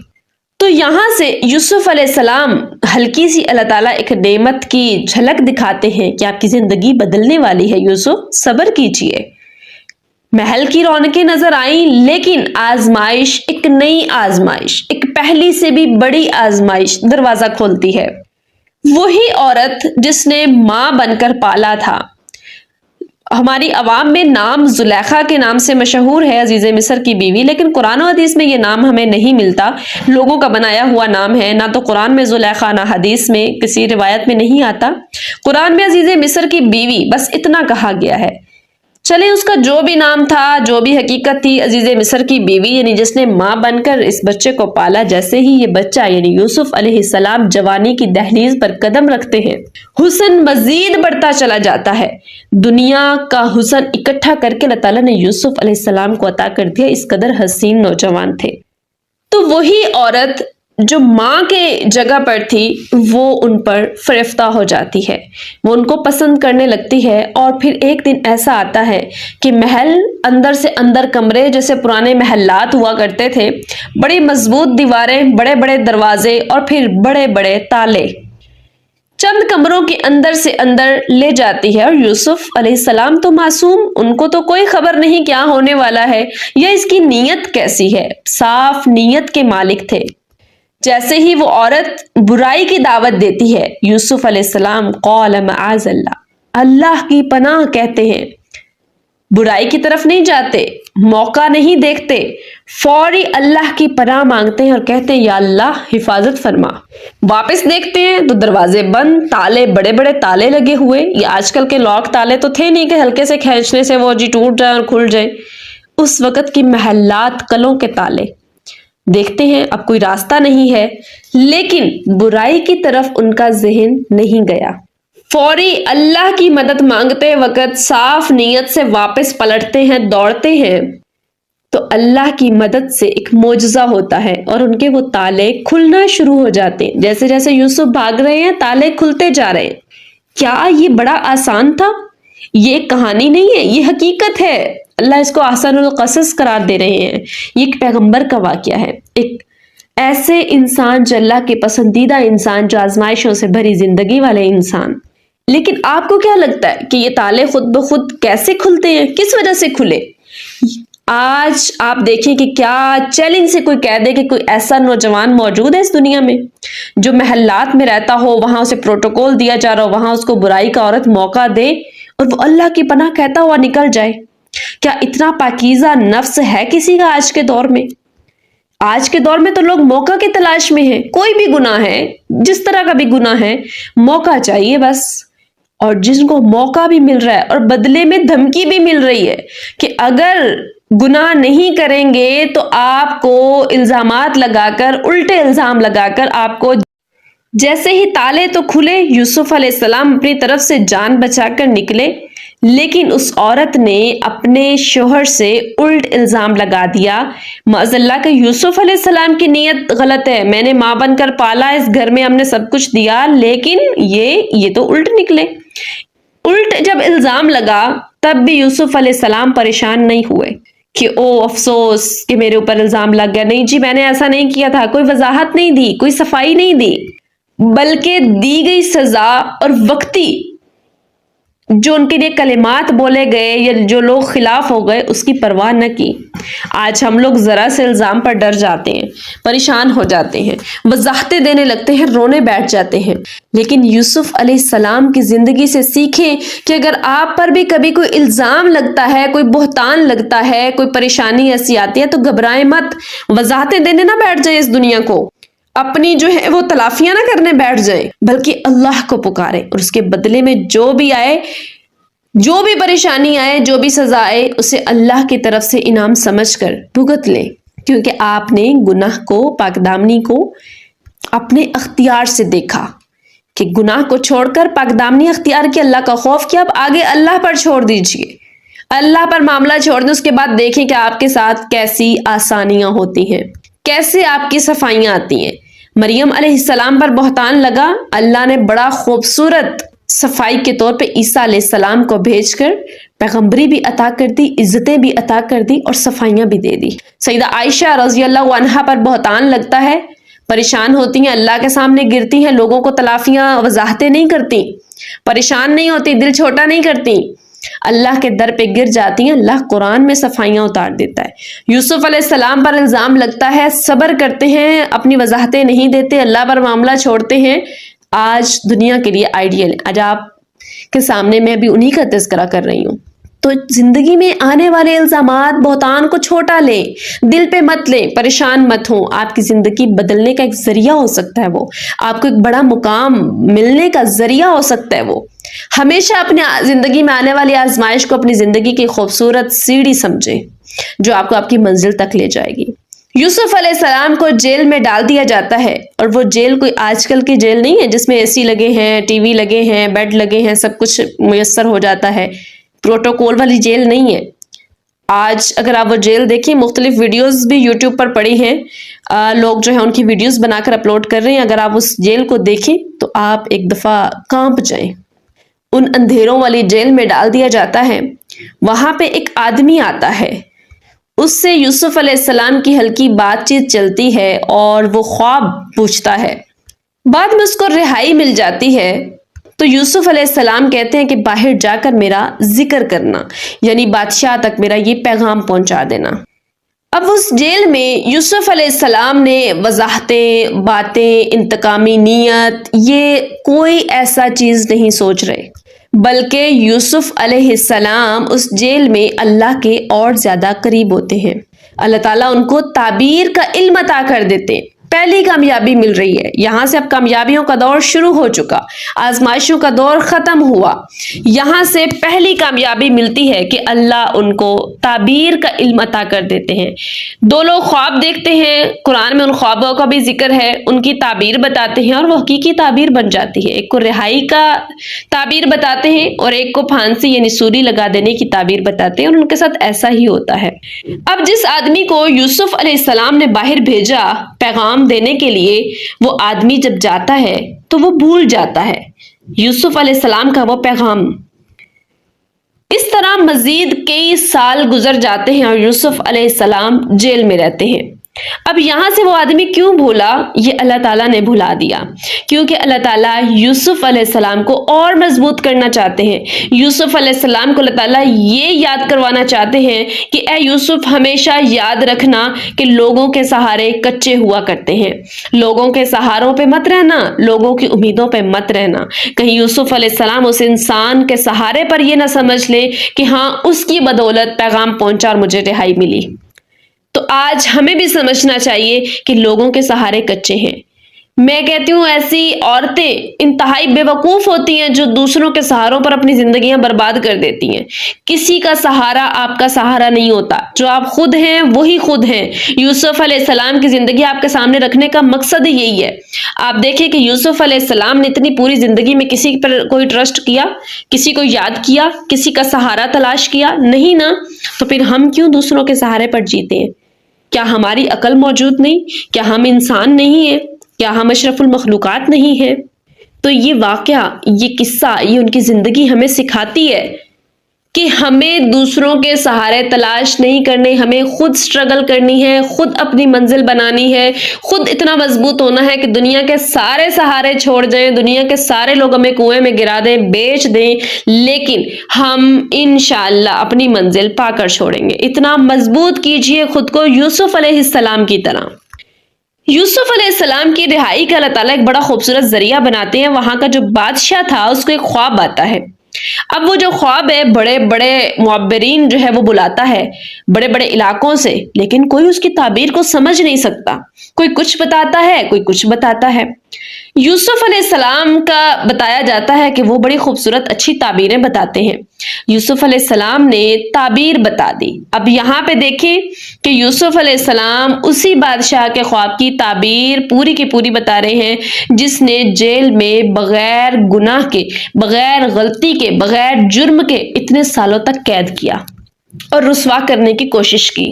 تو یہاں سے یوسف علیہ السلام ہلکی سی اللہ تعالیٰ ایک نعمت کی جھلک دکھاتے ہیں کہ آپ کی زندگی بدلنے والی ہے، یوسف صبر کیجئے۔ محل کی رونقیں نظر آئیں، لیکن آزمائش، ایک نئی آزمائش، ایک پہلی سے بھی بڑی آزمائش دروازہ کھولتی ہے۔ وہی عورت جس نے ماں بن کر پالا تھا، ہماری عوام میں نام زلیخا کے نام سے مشہور ہے، عزیز مصر کی بیوی، لیکن قرآن و حدیث میں یہ نام ہمیں نہیں ملتا، لوگوں کا بنایا ہوا نام ہے، نہ تو قرآن میں زلیخا، نہ حدیث میں کسی روایت میں نہیں آتا۔ قرآن میں عزیز مصر کی بیوی بس اتنا کہا گیا ہے۔ چلیں اس کا جو بھی نام تھا، جو بھی حقیقت تھی، عزیز مصر کی بیوی یعنی جس نے ماں بن کر اس بچے کو پالا، جیسے ہی یہ بچہ یعنی یوسف علیہ السلام جوانی کی دہلیز پر قدم رکھتے ہیں، حسن مزید بڑھتا چلا جاتا ہے۔ دنیا کا حسن اکٹھا کر کے اللہ تعالیٰ نے یوسف علیہ السلام کو عطا کر دیا، اس قدر حسین نوجوان تھے۔ تو وہی عورت جو ماں کے جگہ پر تھی وہ ان پر فریفتہ ہو جاتی ہے، وہ ان کو پسند کرنے لگتی ہے، اور پھر ایک دن ایسا آتا ہے کہ محل اندر سے اندر کمرے جیسے پرانے محلات ہوا کرتے تھے، بڑی مضبوط دیواریں، بڑے بڑے دروازے اور پھر بڑے بڑے تالے، چند کمروں کے اندر سے اندر لے جاتی ہے، اور یوسف علیہ السلام تو معصوم، ان کو تو کوئی خبر نہیں کیا ہونے والا ہے یا اس کی نیت کیسی ہے، صاف نیت کے مالک تھے۔ جیسے ہی وہ عورت برائی کی دعوت دیتی ہے، یوسف علیہ السلام قال معاذ اللہ، اللہ کی پناہ کہتے ہیں، برائی کی طرف نہیں جاتے، موقع نہیں دیکھتے، فوری اللہ کی پناہ مانگتے ہیں اور کہتے ہیں یا اللہ حفاظت فرما۔ واپس دیکھتے ہیں تو دروازے بند، تالے بڑے بڑے تالے لگے ہوئے، یہ آج کل کے لاک تالے تو تھے نہیں کہ ہلکے سے کھینچنے سے وہ ٹوٹ جائے اور کھل جائے، اس وقت کی محلات کلوں کے تالے۔ دیکھتے ہیں اب کوئی راستہ نہیں ہے، لیکن برائی کی طرف ان کا ذہن نہیں گیا۔ فوری اللہ کی مدد مانگتے وقت صاف نیت سے واپس پلٹتے ہیں، دوڑتے ہیں، تو اللہ کی مدد سے ایک معجزہ ہوتا ہے اور ان کے وہ تالے کھلنا شروع ہو جاتے ہیں۔ جیسے جیسے یوسف بھاگ رہے ہیں تالے کھلتے جا رہے ہیں۔ کیا یہ بڑا آسان تھا؟ یہ کہانی نہیں ہے، یہ حقیقت ہے۔ اللہ اس کو احسن القصص قرار دے رہے ہیں۔ یہ ایک پیغمبر کا واقعہ ہے، ایک ایسے انسان جو اللہ کے پسندیدہ انسان، جو آزمائشوں سے بھری زندگی والے انسان۔ لیکن آپ کو کیا لگتا ہے کہ یہ تالے خود بخود کیسے کھلتے ہیں؟ کس وجہ سے کھلے؟ آج آپ دیکھیں کہ کیا چیلنج سے کوئی کہہ دے کہ کوئی ایسا نوجوان موجود ہے اس دنیا میں جو محلات میں رہتا ہو، وہاں اسے پروٹوکول دیا جا رہا ہو، وہاں اس کو برائی کا عورت موقع دے اور وہ اللہ کی پناہ کہتا ہوا نکل جائے؟ کیا اتنا پاکیزہ نفس ہے کسی کا آج کے دور میں؟ آج کے دور میں تو لوگ موقع کی تلاش میں ہیں، کوئی بھی گناہ ہے، جس طرح کا بھی گناہ ہے، موقع چاہیے بس۔ اور جن کو موقع بھی مل رہا ہے اور بدلے میں دھمکی بھی مل رہی ہے کہ اگر گناہ نہیں کریں گے تو آپ کو الزامات لگا کر، الٹے الزام لگا کر آپ کو، جیسے ہی تالے تو کھلے، یوسف علیہ السلام اپنی طرف سے جان بچا کر نکلے، لیکن اس عورت نے اپنے شوہر سے الٹ الزام لگا دیا۔ معاذ اللہ کہ یوسف علیہ السلام کی نیت غلط ہے، میں نے ماں بن کر پالا، اس گھر میں ہم نے سب کچھ دیا، لیکن یہ تو الٹ نکلے۔ الٹ جب الزام لگا تب بھی یوسف علیہ السلام پریشان نہیں ہوئے کہ او افسوس کہ میرے اوپر الزام لگ گیا، نہیں جی میں نے ایسا نہیں کیا تھا، کوئی وضاحت نہیں دی، کوئی صفائی نہیں دی، بلکہ دی گئی سزا اور وقتی جو ان کے لیے کلمات بولے گئے یا جو لوگ خلاف ہو گئے اس کی پرواہ نہ کی۔ آج ہم لوگ ذرا سے الزام پر ڈر جاتے ہیں، پریشان ہو جاتے ہیں، وضاحتیں دینے لگتے ہیں، رونے بیٹھ جاتے ہیں۔ لیکن یوسف علیہ السلام کی زندگی سے سیکھیں کہ اگر آپ پر بھی کبھی کوئی الزام لگتا ہے، کوئی بہتان لگتا ہے، کوئی پریشانی ایسی آتی ہے تو گھبرائیں مت، وضاحتیں دینے نہ بیٹھ جائیں اس دنیا کو، اپنی جو ہے وہ تلافیاں نہ کرنے بیٹھ جائیں، بلکہ اللہ کو پکارے اور اس کے بدلے میں جو بھی آئے، جو بھی پریشانی آئے، جو بھی سزا آئے، اسے اللہ کی طرف سے انعام سمجھ کر بھگت لیں، کیونکہ آپ نے گناہ کو، پاک دامنی کو اپنے اختیار سے دیکھا کہ گناہ کو چھوڑ کر پاک دامنی اختیار کی، اللہ کا خوف کیا، اب آگے اللہ پر چھوڑ دیجئے، اللہ پر معاملہ چھوڑ دیں، اس کے بعد دیکھیں کہ آپ کے ساتھ کیسی آسانیاں ہوتی ہیں، کیسے آپ کی صفائیاں آتی ہیں۔ مریم علیہ السلام پر بہتان لگا، اللہ نے بڑا خوبصورت صفائی کے طور پہ عیسیٰ علیہ السلام کو بھیج کر پیغمبری بھی عطا کر دی، عزتیں بھی عطا کر دی اور صفائیاں بھی دے دی۔ سیدہ عائشہ رضی اللہ عنہا پر بہتان لگتا ہے، پریشان ہوتی ہیں، اللہ کے سامنے گرتی ہیں، لوگوں کو تلافیاں وضاحتیں نہیں کرتی، پریشان نہیں ہوتی، دل چھوٹا نہیں کرتی، اللہ کے در پہ گر جاتی ہیں، اللہ قرآن میں صفائیاں اتار دیتا ہے۔ یوسف علیہ السلام پر الزام لگتا ہے، صبر کرتے ہیں، اپنی وضاحتیں نہیں دیتے، اللہ پر معاملہ چھوڑتے ہیں، آج دنیا کے لیے آئیڈیل ہے۔ آج آپ کے سامنے میں بھی انہی کا تذکرہ کر رہی ہوں۔ تو زندگی میں آنے والے الزامات، بہتان کو چھوٹا لیں، دل پہ مت لیں، پریشان مت ہوں، آپ کی زندگی بدلنے کا ایک ذریعہ ہو سکتا ہے، وہ آپ کو ایک بڑا مقام ملنے کا ذریعہ ہو سکتا ہے۔ وہ ہمیشہ اپنے زندگی میں آنے والی آزمائش کو اپنی زندگی کی خوبصورت سیڑھی سمجھیں جو آپ کو آپ کی منزل تک لے جائے گی۔ یوسف علیہ السلام کو جیل میں ڈال دیا جاتا ہے، اور وہ جیل کوئی آج کل کی جیل نہیں ہے جس میں اے سی لگے ہیں، ٹی وی لگے ہیں، بیڈ لگے ہیں، سب کچھ میسر ہو جاتا ہے، پروٹوکول والی جیل نہیں ہے۔ آج اگر آپ وہ جیل دیکھیں، مختلف ویڈیوز بھی یوٹیوب پر پڑی ہیں، لوگ جو ہیں ان کی ویڈیوز بنا کر اپلوڈ کر رہے ہیں، اگر آپ اس جیل کو دیکھیں تو آپ ایک دفعہ کانپ جائیں۔ ان اندھیروں والی جیل میں ڈال دیا جاتا ہے، وہاں پہ ایک آدمی آتا ہے، اس سے یوسف علیہ السلام کی ہلکی بات چیت چلتی ہے اور وہ خواب پوچھتا ہے۔ بعد میں اس کو رہائی مل جاتی ہے تو یوسف علیہ السلام کہتے ہیں کہ باہر جا کر میرا ذکر کرنا، یعنی بادشاہ تک میرا یہ پیغام پہنچا دینا۔ اب اس جیل میں یوسف علیہ السلام نے وضاحتیں، باتیں، انتقامی نیت، یہ کوئی ایسا چیز نہیں سوچ رہے، بلکہ یوسف علیہ السلام اس جیل میں اللہ کے اور زیادہ قریب ہوتے ہیں۔ اللہ تعالیٰ ان کو تعبیر کا علم عطا کر دیتے ہیں۔ پہلی کامیابی مل رہی ہے، یہاں سے اب کامیابیوں کا دور شروع ہو چکا، آزمائشوں کا دور ختم ہوا۔ یہاں سے پہلی کامیابی ملتی ہے کہ اللہ ان کو تعبیر کا علم عطا کر دیتے ہیں۔ دو لوگ خواب دیکھتے ہیں، قرآن میں ان خوابوں کا بھی ذکر ہے، ان کی تعبیر بتاتے ہیں اور وہ حقیقی تعبیر بن جاتی ہے۔ ایک کو رہائی کا تعبیر بتاتے ہیں اور ایک کو پھانسی یعنی سولی لگا دینے کی تعبیر بتاتے ہیں، اور ان کے ساتھ ایسا ہی ہوتا ہے۔ اب جس آدمی کو یوسف علیہ السلام نے باہر بھیجا پیغام دینے کے لیے، وہ آدمی جب جاتا ہے تو وہ بھول جاتا ہے یوسف علیہ السلام کا وہ پیغام۔ اس طرح مزید کئی سال گزر جاتے ہیں اور یوسف علیہ السلام جیل میں رہتے ہیں۔ اب یہاں سے وہ آدمی کیوں بھولا؟ یہ اللہ تعالیٰ نے بھلا دیا، کیونکہ اللہ تعالیٰ یوسف علیہ السلام کو اور مضبوط کرنا چاہتے ہیں۔ یوسف علیہ السلام کو اللہ تعالیٰ یہ یاد کروانا چاہتے ہیں کہ اے یوسف، ہمیشہ یاد رکھنا کہ لوگوں کے سہارے کچے ہوا کرتے ہیں، لوگوں کے سہاروں پہ مت رہنا، لوگوں کی امیدوں پہ مت رہنا۔ کہیں یوسف علیہ السلام اس انسان کے سہارے پر یہ نہ سمجھ لے کہ ہاں اس کی بدولت پیغام پہنچا اور مجھے رہائی ملی۔ تو آج ہمیں بھی سمجھنا چاہیے کہ لوگوں کے سہارے کچے ہیں۔ میں کہتی ہوں ایسی عورتیں انتہائی بے وقوف ہوتی ہیں جو دوسروں کے سہاروں پر اپنی زندگیاں برباد کر دیتی ہیں۔ کسی کا سہارا آپ کا سہارا نہیں ہوتا، جو آپ خود ہیں وہی خود ہیں۔ یوسف علیہ السلام کی زندگی آپ کے سامنے رکھنے کا مقصد یہی ہے۔ آپ دیکھیں کہ یوسف علیہ السلام نے اتنی پوری زندگی میں کسی پر کوئی ٹرسٹ کیا، کسی کو یاد کیا، کسی کا سہارا تلاش کیا؟ نہیں نا۔ تو پھر ہم کیوں دوسروں کے سہارے پر جیتے ہیں؟ کیا ہماری عقل موجود نہیں؟ کیا ہم انسان نہیں ہیں؟ کیا ہم اشرف المخلوقات نہیں ہیں؟ تو یہ واقعہ، یہ قصہ، یہ ان کی زندگی ہمیں سکھاتی ہے کہ ہمیں دوسروں کے سہارے تلاش نہیں کرنے، ہمیں خود سٹرگل کرنی ہے، خود اپنی منزل بنانی ہے، خود اتنا مضبوط ہونا ہے کہ دنیا کے سارے سہارے چھوڑ جائیں، دنیا کے سارے لوگ ہمیں کنویں میں گرا دیں، بیچ دیں، لیکن ہم انشاءاللہ اپنی منزل پا کر چھوڑیں گے۔ اتنا مضبوط کیجئے خود کو یوسف علیہ السلام کی طرح۔ یوسف علیہ السلام کی رہائی کا اللہ تعالیٰ ایک بڑا خوبصورت ذریعہ بناتے ہیں۔ وہاں کا جو بادشاہ تھا اس کو ایک خواب آتا ہے۔ اب وہ جو خواب ہے، بڑے بڑے معبرین جو ہے وہ بلاتا ہے بڑے بڑے علاقوں سے، لیکن کوئی اس کی تعبیر کو سمجھ نہیں سکتا۔ کوئی کچھ بتاتا ہے، کوئی کچھ بتاتا ہے۔ یوسف علیہ السلام کا بتایا جاتا ہے کہ وہ بڑی خوبصورت اچھی تعبیریں بتاتے ہیں۔ یوسف علیہ السلام نے تعبیر بتا دی۔ اب یہاں پہ دیکھیں کہ یوسف علیہ السلام اسی بادشاہ کے خواب کی تعبیر پوری کی پوری بتا رہے ہیں، جس نے جیل میں بغیر گناہ کے، بغیر غلطی کے، بغیر جرم کے اتنے سالوں تک قید کیا اور رسوا کرنے کی کوشش کی۔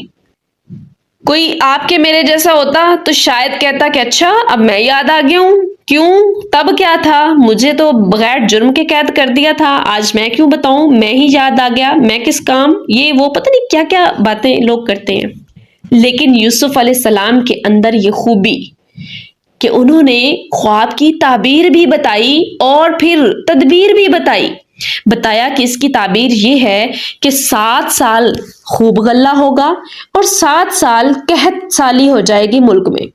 کوئی آپ کے میرے جیسا ہوتا تو شاید کہتا کہ اچھا اب میں یاد آ گیا ہوں، کیوں؟ تب کیا تھا؟ مجھے تو بغیر جرم کے قید کر دیا تھا، آج میں کیوں بتاؤں؟ میں ہی یاد آ گیا، میں کس کام؟ یہ وہ پتہ نہیں کیا کیا باتیں لوگ کرتے ہیں۔ لیکن یوسف علیہ السلام کے اندر یہ خوبی کہ انہوں نے خواب کی تعبیر بھی بتائی اور پھر تدبیر بھی بتایا کہ اس کی تعبیر یہ ہے کہ 7 سال خوب غلہ ہوگا اور 7 سال قحط سالی ہو جائے گی ملک میں۔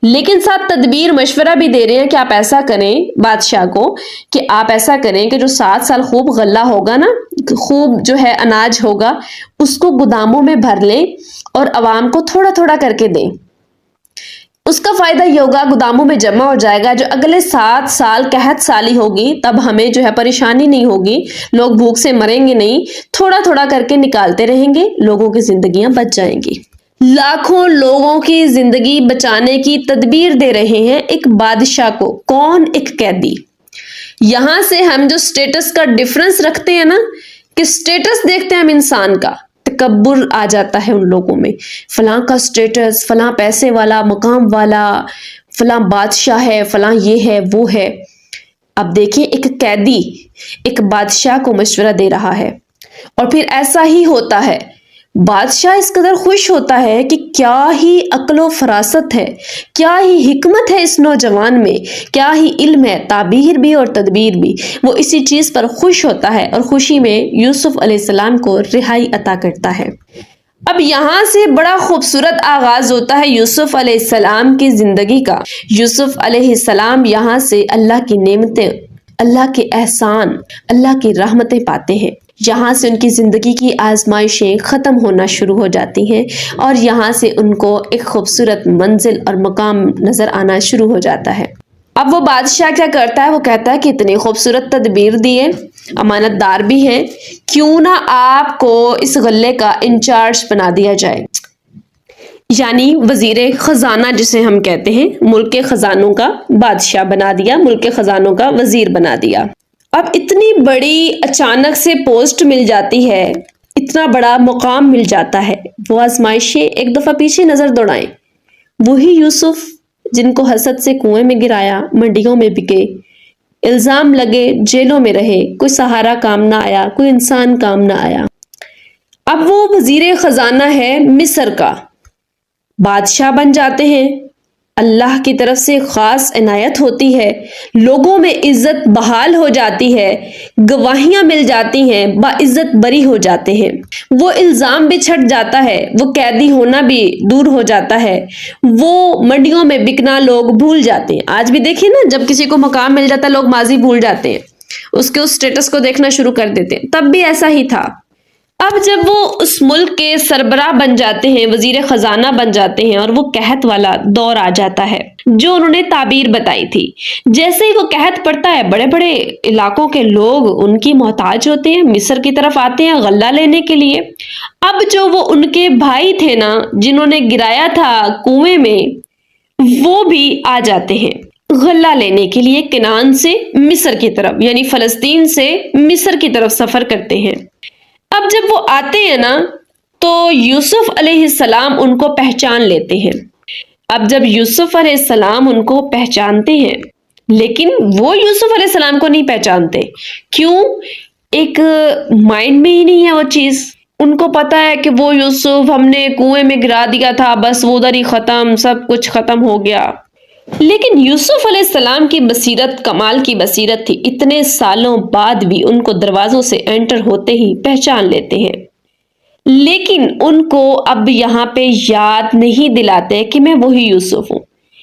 لیکن ساتھ تدبیر مشورہ بھی دے رہے ہیں کہ آپ ایسا کریں بادشاہ کو، کہ آپ ایسا کریں کہ جو 7 سال خوب غلہ ہوگا نا، خوب جو ہے اناج ہوگا، اس کو گوداموں میں بھر لیں اور عوام کو تھوڑا تھوڑا کر کے دیں۔ اس کا فائدہ یہ ہوگا گوداموں میں جمع ہو جائے گا، جو اگلے 7 سال قحط سالی ہوگی تب ہمیں جو ہے پریشانی نہیں ہوگی، لوگ بھوک سے مریں گے نہیں، تھوڑا تھوڑا کر کے نکالتے رہیں گے، لوگوں کی زندگیاں بچ جائیں گی۔ لاکھوں لوگوں کی زندگی بچانے کی تدبیر دے رہے ہیں ایک بادشاہ کو۔ کون؟ ایک قیدی۔ یہاں سے ہم جو سٹیٹس کا ڈیفرنس رکھتے ہیں نا، کہ سٹیٹس دیکھتے ہیں ہم انسان کا، تکبر آ جاتا ہے ان لوگوں میں، فلاں کا سٹیٹس، فلاں پیسے والا، مقام والا، فلاں بادشاہ ہے، فلاں یہ ہے وہ ہے۔ اب دیکھیں ایک قیدی ایک بادشاہ کو مشورہ دے رہا ہے، اور پھر ایسا ہی ہوتا ہے۔ بادشاہ اس قدر خوش ہوتا ہے کہ کیا ہی عقل و فراست ہے، کیا ہی حکمت ہے اس نوجوان میں، کیا ہی علم ہے، تعبیر بھی اور تدبیر بھی۔ وہ اسی چیز پر خوش ہوتا ہے اور خوشی میں یوسف علیہ السلام کو رہائی عطا کرتا ہے۔ اب یہاں سے بڑا خوبصورت آغاز ہوتا ہے یوسف علیہ السلام کی زندگی کا۔ یوسف علیہ السلام یہاں سے اللہ کی نعمتیں، اللہ کے احسان، اللہ کی رحمتیں پاتے ہیں۔ یہاں سے ان کی زندگی کی آزمائشیں ختم ہونا شروع ہو جاتی ہیں اور یہاں سے ان کو ایک خوبصورت منزل اور مقام نظر آنا شروع ہو جاتا ہے۔ اب وہ بادشاہ کیا کرتا ہے؟ وہ کہتا ہے کہ اتنی خوبصورت تدبیر دیے، امانت دار بھی ہیں، کیوں نہ آپ کو اس غلے کا انچارج بنا دیا جائے، یعنی وزیر خزانہ جسے ہم کہتے ہیں، ملک کے خزانوں کا بادشاہ بنا دیا، ملک کے خزانوں کا وزیر بنا دیا۔ اب اتنی بڑی اچانک سے پوسٹ مل جاتی ہے، اتنا بڑا مقام مل جاتا ہے۔ وہ آزمائشیں ایک دفعہ پیچھے نظر دوڑائیں، وہی یوسف جن کو حسد سے کنویں میں گرایا، منڈیوں میں بکے، الزام لگے، جیلوں میں رہے، کوئی سہارا کام نہ آیا، کوئی انسان کام نہ آیا۔ اب وہ وزیر خزانہ ہے مصر کا، بادشاہ بن جاتے ہیں، اللہ کی طرف سے خاص عنایت ہوتی ہے، لوگوں میں عزت بحال ہو جاتی ہے، گواہیاں مل جاتی ہیں، باعزت بری ہو جاتے ہیں، وہ الزام بھی چھٹ جاتا ہے، وہ قیدی ہونا بھی دور ہو جاتا ہے، وہ منڈیوں میں بکنا لوگ بھول جاتے ہیں۔ آج بھی دیکھیں نا، جب کسی کو مقام مل جاتا ہے لوگ ماضی بھول جاتے ہیں، اس کے اس سٹیٹس کو دیکھنا شروع کر دیتے ہیں، تب بھی ایسا ہی تھا۔ اب جب وہ اس ملک کے سربراہ بن جاتے ہیں، وزیر خزانہ بن جاتے ہیں، اور وہ قحط والا دور آ جاتا ہے جو انہوں نے تعبیر بتائی تھی۔ جیسے ہی وہ قحط پڑتا ہے، بڑے بڑے علاقوں کے لوگ ان کی محتاج ہوتے ہیں، مصر کی طرف آتے ہیں غلہ لینے کے لیے۔ اب جو وہ ان کے بھائی تھے نا، جنہوں نے گرایا تھا کنویں میں، وہ بھی آ جاتے ہیں غلہ لینے کے لیے، کنعان سے مصر کی طرف، یعنی فلسطین سے مصر کی طرف سفر کرتے ہیں۔ اب جب وہ آتے ہیں نا، تو یوسف علیہ السلام ان کو پہچان لیتے ہیں۔ اب جب یوسف علیہ السلام ان کو پہچانتے ہیں، لیکن وہ یوسف علیہ السلام کو نہیں پہچانتے۔ کیوں؟ ایک مائنڈ میں ہی نہیں ہے وہ چیز۔ ان کو پتا ہے کہ وہ یوسف ہم نے کنویں میں گرا دیا تھا، بس وہ ادھر ہی ختم، سب کچھ ختم ہو گیا۔ لیکن یوسف علیہ السلام کی بصیرت کمال کی بصیرت تھی، اتنے سالوں بعد بھی ان کو دروازوں سے انٹر ہوتے ہی پہچان لیتے ہیں۔ لیکن ان کو اب یہاں پہ یاد نہیں دلاتے کہ میں وہی یوسف ہوں۔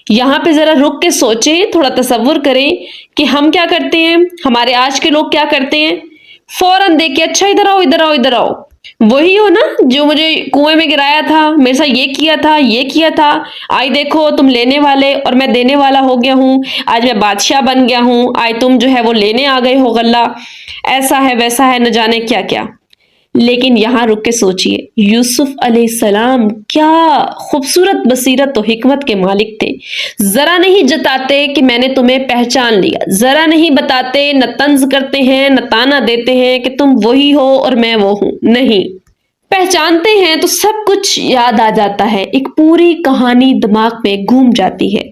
یہاں پہ ذرا رک کے سوچیں، تھوڑا تصور کریں کہ ہم کیا کرتے ہیں، ہمارے آج کے لوگ کیا کرتے ہیں، فوراً دیکھ کے اچھا ادھر آؤ ادھر آؤ ادھر آؤ، وہی ہو نا جو مجھے کنویں میں گرایا تھا، میرے ساتھ یہ کیا تھا، آج دیکھو تم لینے والے اور میں دینے والا ہو گیا ہوں، آج میں بادشاہ بن گیا ہوں، آج تم جو ہے وہ لینے آ گئے ہو غلہ، ایسا ہے ویسا ہے، نہ جانے کیا کیا۔ لیکن یہاں رک کے سوچئے، یوسف علیہ السلام کیا خوبصورت بصیرت و حکمت کے مالک تھے۔ ذرا نہیں جتاتے کہ میں نے تمہیں پہچان لیا، ذرا نہیں بتاتے، نہ طنز کرتے ہیں نہ تانا دیتے ہیں کہ تم وہی ہو اور میں وہ ہوں، نہیں، پہچانتے ہیں تو سب کچھ یاد آ جاتا ہے، ایک پوری کہانی دماغ میں گھوم جاتی ہے،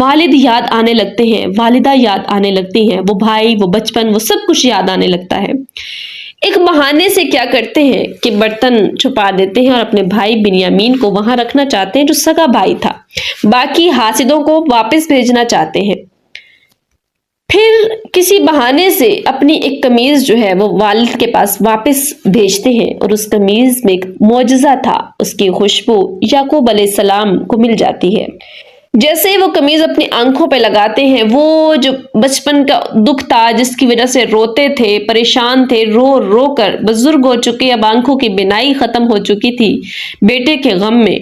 والد یاد آنے لگتے ہیں، والدہ یاد آنے لگتی ہیں، وہ بھائی، وہ بچپن، وہ سب کچھ یاد آنے لگتا ہے۔ ایک بہانے سے کیا کرتے ہیں کہ برتن چھپا دیتے ہیں اور اپنے بھائی بنیامین کو وہاں رکھنا چاہتے ہیں جو سگا بھائی تھا، باقی حاسدوں کو واپس بھیجنا چاہتے ہیں۔ پھر کسی بہانے سے اپنی ایک قمیض جو ہے وہ والد کے پاس واپس بھیجتے ہیں، اور اس قمیض میں ایک معجزہ تھا، اس کی خوشبو یعقوب علیہ السلام کو مل جاتی ہے۔ جیسے وہ قمیض اپنی آنکھوں پہ لگاتے ہیں، وہ جو بچپن کا دکھ تھا جس کی وجہ سے روتے تھے، پریشان تھے، رو رو کر بزرگ ہو چکے، اب آنکھوں کی بینائی ختم ہو چکی تھی بیٹے کے غم میں،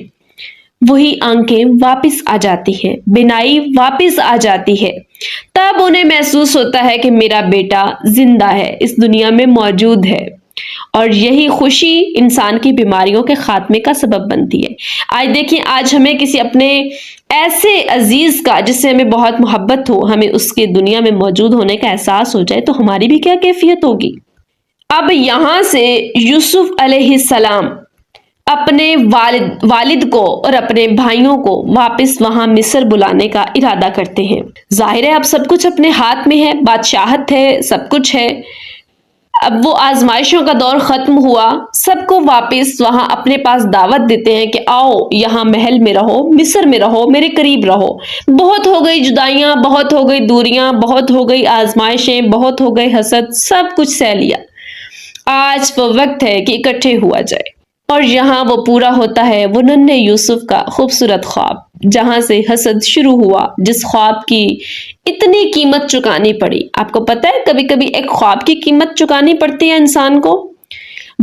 وہی آنکھیں واپس آ جاتی ہیں، بینائی واپس آ جاتی ہے۔ تب انہیں محسوس ہوتا ہے کہ میرا بیٹا زندہ ہے، اس دنیا میں موجود ہے، اور یہی خوشی انسان کی بیماریوں کے خاتمے کا سبب بنتی ہے۔ آج دیکھیں، آج ہمیں کسی اپنے ایسے عزیز کا جس سے ہمیں بہت محبت ہو، ہمیں اس کے دنیا میں موجود ہونے کا احساس ہو جائے تو ہماری بھی کیا کیفیت ہوگی۔ اب یہاں سے یوسف علیہ السلام اپنے والد کو اور اپنے بھائیوں کو واپس وہاں مصر بلانے کا ارادہ کرتے ہیں۔ ظاہر ہے اب سب کچھ اپنے ہاتھ میں ہے، بادشاہت ہے، سب کچھ ہے۔ اب وہ آزمائشوں کا دور ختم ہوا، سب کو واپس وہاں اپنے پاس دعوت دیتے ہیں کہ آؤ یہاں محل میں رہو، مصر میں رہو، میرے قریب رہو۔ بہت ہو گئی جدائیاں، بہت ہو گئی دوریاں، بہت ہو گئی آزمائشیں، بہت ہو گئی حسد، سب کچھ سہ لیا۔ آج وہ وقت ہے کہ اکٹھے ہوا جائے۔ اور یہاں وہ پورا ہوتا ہے وہ ننھے یوسف کا خوبصورت خواب، جہاں سے حسد شروع ہوا، جس خواب کی اتنی قیمت چکانی پڑی۔ آپ کو پتہ ہے کبھی کبھی ایک خواب کی قیمت چکانی پڑتی ہے انسان کو۔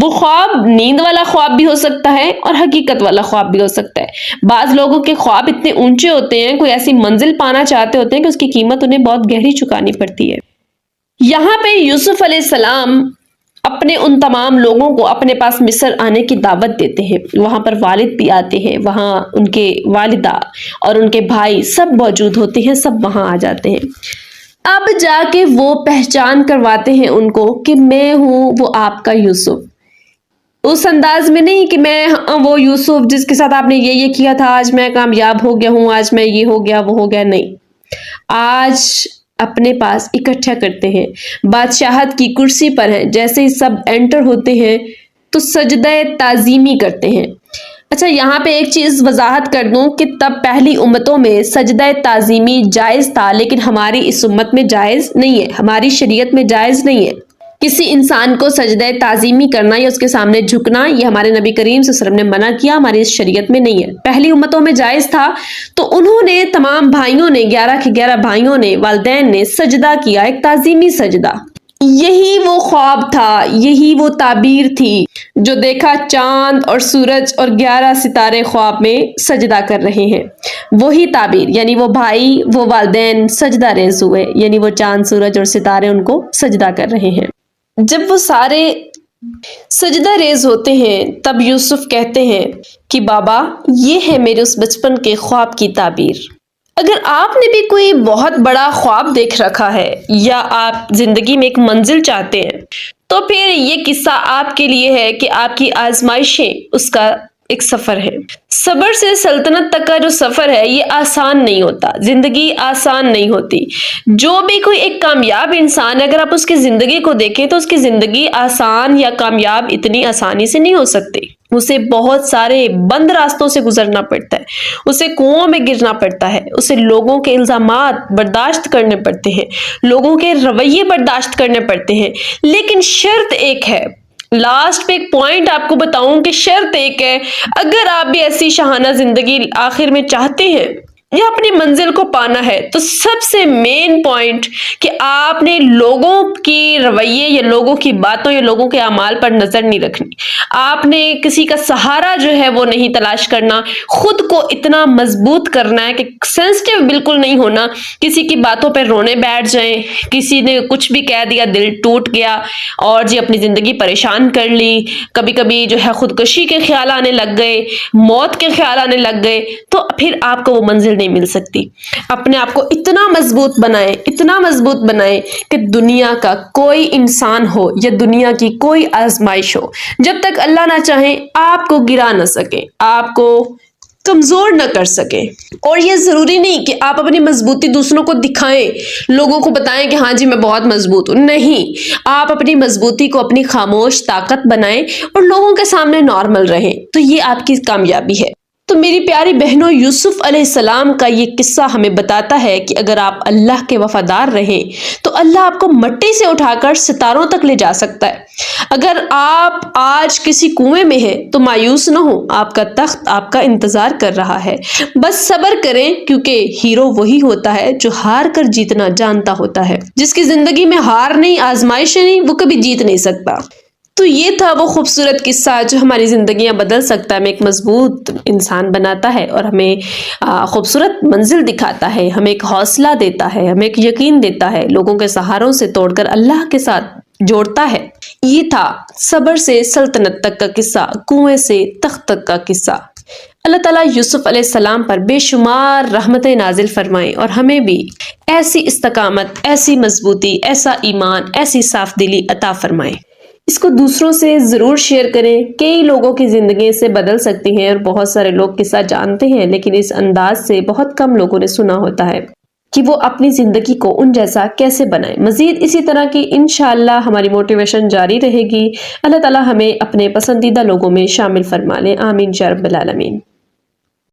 وہ خواب نیند والا خواب بھی ہو سکتا ہے اور حقیقت والا خواب بھی ہو سکتا ہے۔ بعض لوگوں کے خواب اتنے اونچے ہوتے ہیں، کوئی ایسی منزل پانا چاہتے ہوتے ہیں کہ اس کی قیمت انہیں بہت گہری چکانی پڑتی ہے۔ یہاں پہ یوسف علیہ السلام اپنے ان تمام لوگوں کو اپنے پاس مصر آنے کی دعوت دیتے ہیں۔ وہاں پر والد بھی آتے ہیں، وہاں ان کے والدہ اور ان کے بھائی سب موجود ہوتے ہیں، سب وہاں آ جاتے ہیں۔ اب جا کے وہ پہچان کرواتے ہیں ان کو کہ میں ہوں وہ آپ کا یوسف۔ اس انداز میں نہیں کہ میں وہ یوسف جس کے ساتھ آپ نے یہ کیا تھا، آج میں کامیاب ہو گیا ہوں، آج میں یہ ہو گیا وہ ہو گیا، نہیں۔ آج اپنے پاس اکٹھا کرتے ہیں، بادشاہت کی کرسی پر ہیں، جیسے ہی سب انٹر ہوتے ہیں تو سجدہ تعظیمی کرتے ہیں۔ اچھا یہاں پہ ایک چیز وضاحت کر دوں کہ تب پہلی امتوں میں سجدہ تعظیمی جائز تھا، لیکن ہماری اس امت میں جائز نہیں ہے، ہماری شریعت میں جائز نہیں ہے۔ کسی انسان کو سجدہ تعظیمی کرنا یا اس کے سامنے جھکنا، یہ ہمارے نبی کریم صلی اللہ علیہ وسلم نے منع کیا، ہماری اس شریعت میں نہیں ہے۔ پہلی امتوں میں جائز تھا تو انہوں نے تمام بھائیوں نے 11 کے 11 بھائیوں نے، والدین نے سجدہ کیا، ایک تعظیمی سجدہ۔ یہی وہ خواب تھا، یہی وہ تعبیر تھی جو دیکھا چاند اور سورج اور 11 ستارے خواب میں سجدہ کر رہے ہیں۔ وہی تعبیر، یعنی وہ بھائی، وہ والدین سجدہ ریز ہوئے، یعنی وہ چاند سورج اور ستارے ان کو سجدہ کر رہے ہیں۔ جب وہ سارے سجدہ ریز ہوتے ہیں تب یوسف کہتے ہیں کہ بابا یہ ہے میرے اس بچپن کے خواب کی تعبیر۔ اگر آپ نے بھی کوئی بہت بڑا خواب دیکھ رکھا ہے یا آپ زندگی میں ایک منزل چاہتے ہیں تو پھر یہ قصہ آپ کے لیے ہے کہ آپ کی آزمائشیں اس کا ایک سفر ہے۔ صبر سے سلطنت تک کا جو سفر ہے یہ آسان نہیں ہوتا، زندگی آسان نہیں ہوتی۔ جو بھی کوئی ایک کامیاب انسان ہے، اگر آپ اس کی زندگی کو دیکھیں تو اس کی زندگی آسان یا کامیاب اتنی آسانی سے نہیں ہو سکتی۔ اسے بہت سارے بند راستوں سے گزرنا پڑتا ہے، اسے کنووں میں گرنا پڑتا ہے، اسے لوگوں کے الزامات برداشت کرنے پڑتے ہیں، لوگوں کے رویے برداشت کرنے پڑتے ہیں، لیکن شرط ایک ہے۔ لاسٹ پہ ایک پوائنٹ آپ کو بتاؤں کہ شرط ایک ہے، اگر آپ بھی ایسی شاہانہ زندگی آخر میں چاہتے ہیں یا اپنی منزل کو پانا ہے تو سب سے مین پوائنٹ کہ آپ نے لوگوں کی رویے یا لوگوں کی باتوں یا لوگوں کے اعمال پر نظر نہیں رکھنی۔ آپ نے کسی کا سہارا جو ہے وہ نہیں تلاش کرنا، خود کو اتنا مضبوط کرنا ہے کہ سینسٹیو بالکل نہیں ہونا، کسی کی باتوں پہ رونے بیٹھ جائیں، کسی نے کچھ بھی کہہ دیا دل ٹوٹ گیا اور جی اپنی زندگی پریشان کر لی، کبھی کبھی جو ہے خودکشی کے خیال آنے لگ گئے، موت کے خیال آنے لگ گئے، تو پھر آپ کو وہ منزل نہیں مل سکتی۔ اپنے آپ کو اتنا مضبوط بنائیں، اتنا مضبوط بنائیں کہ دنیا کا کوئی انسان ہو یا دنیا کی کوئی آزمائش ہو، جب تک اللہ نہ چاہے آپ کو گرا نہ سکے، آپ کو کمزور نہ کر سکے۔ اور یہ ضروری نہیں کہ آپ اپنی مضبوطی دوسروں کو دکھائیں، لوگوں کو بتائیں کہ ہاں جی میں بہت مضبوط ہوں، نہیں۔ آپ اپنی مضبوطی کو اپنی خاموش طاقت بنائیں اور لوگوں کے سامنے نارمل رہیں، تو یہ آپ کی کامیابی ہے۔ تو میری پیاری بہنوں، یوسف علیہ السلام کا یہ قصہ ہمیں بتاتا ہے کہ اگر آپ اللہ کے وفادار رہیں تو اللہ آپ کو مٹی سے اٹھا کر ستاروں تک لے جا سکتا ہے۔ اگر آپ آج کسی کنویں میں ہیں تو مایوس نہ ہوں، آپ کا تخت آپ کا انتظار کر رہا ہے۔ بس صبر کریں، کیونکہ ہیرو وہی ہوتا ہے جو ہار کر جیتنا جانتا ہوتا ہے۔ جس کی زندگی میں ہار نہیں، آزمائشیں نہیں، وہ کبھی جیت نہیں سکتا۔ تو یہ تھا وہ خوبصورت قصہ جو ہماری زندگیاں بدل سکتا ہے، ہمیں ایک مضبوط انسان بناتا ہے اور ہمیں خوبصورت منزل دکھاتا ہے، ہمیں ایک حوصلہ دیتا ہے، ہمیں ایک یقین دیتا ہے، لوگوں کے سہاروں سے توڑ کر اللہ کے ساتھ جوڑتا ہے۔ یہ تھا صبر سے سلطنت تک کا قصہ، کنویں سے تخت تک کا قصہ۔ اللہ تعالیٰ یوسف علیہ السلام پر بے شمار رحمتیں نازل فرمائیں اور ہمیں بھی ایسی استقامت، ایسی مضبوطی، ایسا ایمان، ایسی صاف دلی عطا فرمائیں۔ اس کو دوسروں سے ضرور شیئر کریں، کئی لوگوں کی زندگی سے بدل سکتی ہیں اور بہت سارے لوگ قصہ جانتے ہیں لیکن اس انداز سے بہت کم لوگوں نے سنا ہوتا ہے۔ کہ وہ اپنی زندگی کو ان جیسا کیسے بنائے۔ مزید اسی طرح کی انشاءاللہ ہماری موٹیویشن جاری رہے گی۔ اللہ تعالی ہمیں اپنے پسندیدہ لوگوں میں شامل فرما لے، آمین یا رب العالمین۔